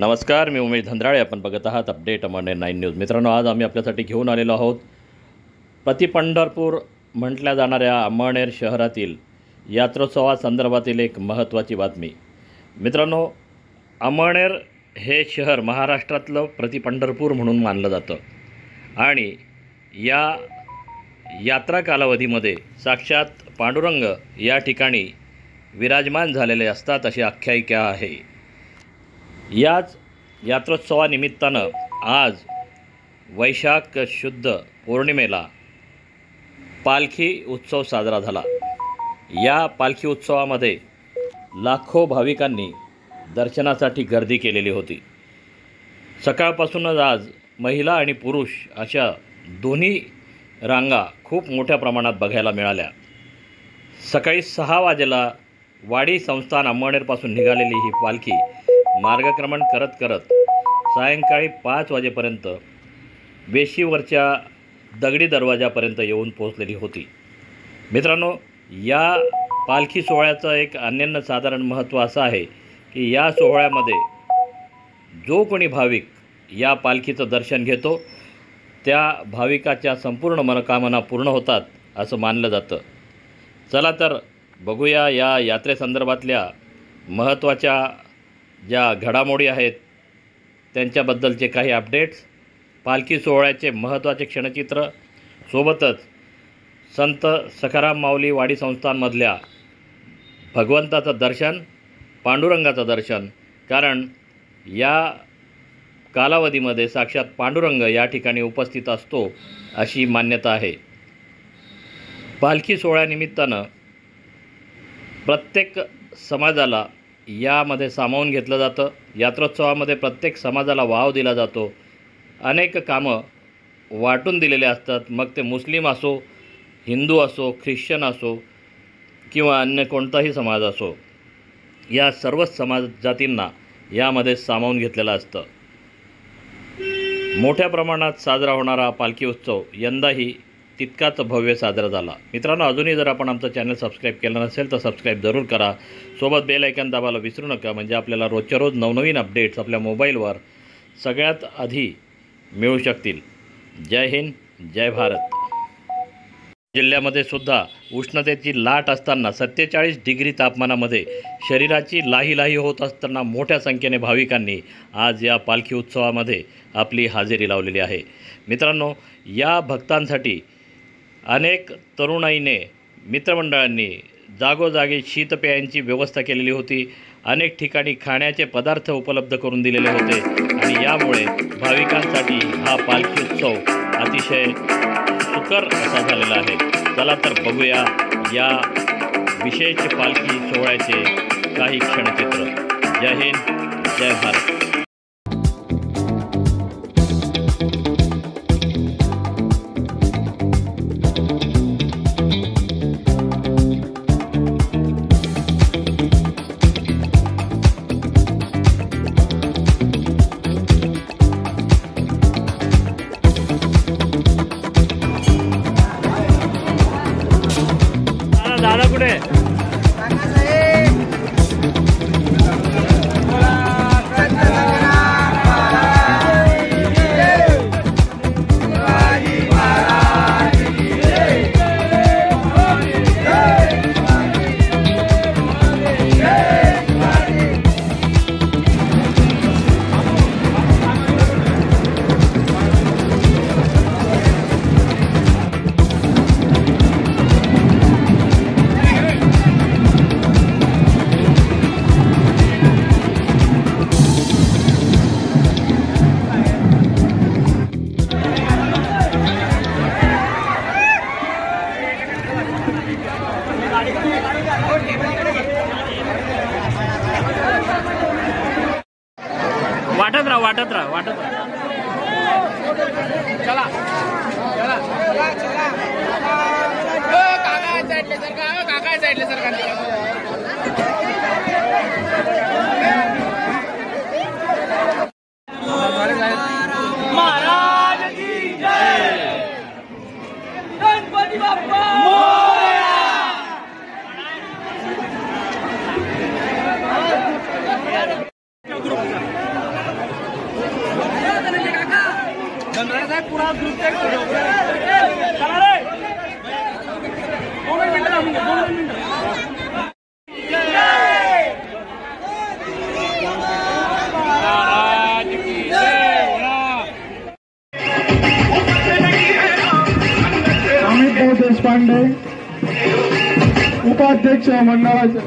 नमस्कार, मी उमेश धंद्राळे. आपण बघत आहात अपडेट अमळनेर 9 न्यूज. मित्रांनो, आज आम्ही आपल्यासाठी घेऊन आलेलो आहोत पंढरपूर म्हटल्या जाणाऱ्या अमळनेर शहरातील यात्रोत्सवासंदर्भातील एक महत्त्वाची बातमी. मित्रांनो, अमळनेर हे शहर महाराष्ट्रातलं पंढरपूर म्हणून मानलं जातं आणि या यात्रा कालावधीमध्ये साक्षात पांडुरंग या ठिकाणी विराजमान झालेले असतात अशी आख्यायिका आहे. याच यात्रोत्सवानिमित्तानं आज वैशाख शुद्ध पौर्णिमेला पालखी उत्सव साजरा झाला. या पालखी उत्सवामध्ये लाखो भाविकांनी दर्शनासाठी गर्दी केलेली होती. सकाळपासूनच आज महिला आणि पुरुष अशा दोन्ही रांगा खूप मोठ्या प्रमाणात बघायला मिळाल्या. सकाळी 6 वाजेला वाडी संस्थान अमळनेरपासून निघालेली ही पालखी मार्गक्रमण करत करत सायंकाळी 5 वाजेपर्यंत वेशीवरच्या दगडी दरवाजापर्यंत येऊन पोहोचलेली होती. मित्रांनो, या पालखी सोहळ्याचं एक अनन्यसाधारण महत्त्व असं आहे की या सोहळ्यामध्ये जो कोणी भाविक या पालखीचं दर्शन घेतो त्या भाविकाच्या संपूर्ण मनोकामना पूर्ण होतात असं मानलं जातं. चला तर बघूया या यात्रेसंदर्भातल्या महत्त्वाच्या ज्या घडामोडी आहेत त्यांच्याबद्दलचे काही अपडेट्स, पालखी सोहळ्याचे महत्त्वाचे क्षणचित्र, सोबतच संत सखाराम माऊली वाडी संस्थानमधल्या भगवंताचं दर्शन, पांडुरंगाचं दर्शन. कारण या कालावधीमध्ये साक्षात पांडुरंग या ठिकाणी उपस्थित असतो अशी मान्यता आहे. पालखी सोहळ्यानिमित्तानं प्रत्येक समाजाला यामध्ये सामावून घेतलं जातं. यात्रोत्सवामध्ये प्रत्येक समाजाला वाव दिला जातो. अनेक कामं वाटून दिलेले असतात. मग ते मुस्लिम असो, हिंदू असो, ख्रिश्चन असो किंवा अन्य कोणताही समाज असो, या सर्वच समाजातींना यामध्ये सामावून घेतलेलं असतं. मोठ्या प्रमाणात साजरा होणारा पालखी उत्सव यंदाही तितकाच भव्य साजरा झाला. मित्रांनो, अजूनही जर आपण आमचं चॅनल सबस्क्राईब केलं नसेल तर सबस्क्राईब जरूर करा. सोबत बेल आयकॉन दाबायला विसरू नका, म्हणजे आपल्याला रोजच्या रोज नवनवीन अपडेट्स आपल्या मोबाईलवर सगळ्यात आधी मिळू शकतील. जय हिंद, जय भारत. जिल्ह्यामध्ये सुद्धा उष्णतेची लाट असताना 47 डिग्री तापमानामध्ये शरीराची लाही होत असताना मोठ्या संख्येने भाविकांनी आज या पालखी उत्सवामध्ये आपली हजेरी लावलेली आहे. मित्रांनो, या भक्तांसाठी अनेक तरुणाईने, मित्रमंडळांनी जागोजागी शीतपेयांची व्यवस्था केलेली होती. अनेक ठिकाणी खाण्याचे पदार्थ उपलब्ध करून दिलेले होते आणि यामुळे भाविकांसाठी हा पालखी उत्सव अतिशय सुकर असा झालेला आहे. चला तर बघूया या विशेष पालखी सोहळ्याचे काही क्षणचित्र. जय हिंद, जय भारत. दादा कुठे? वाटत राहा. चला काका साईडले सरकार महाराज की जय. गणपती बाप्पा मोरया. माधव देशपांडे उपाध्यक्ष मंडळाचे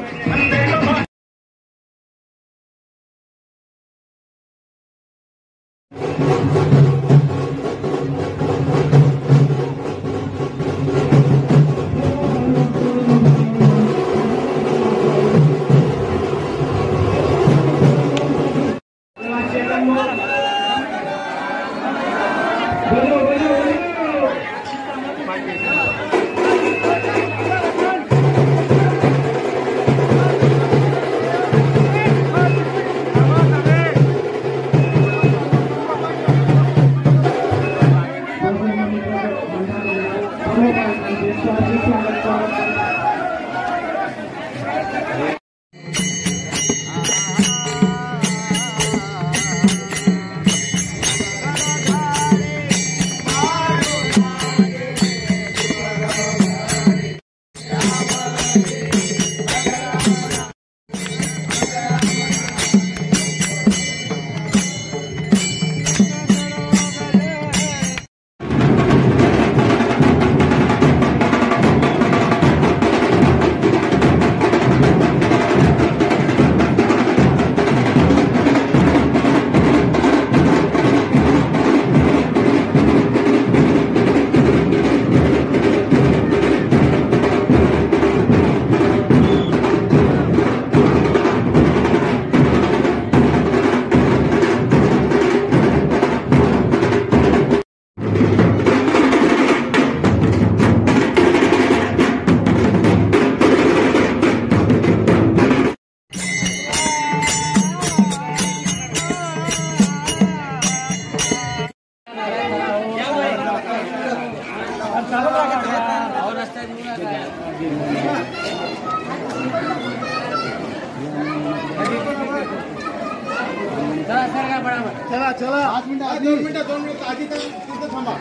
चला चला 5 मिनिटं 2 मिनिटं आधी तर तिथं थांबा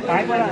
पाय पडा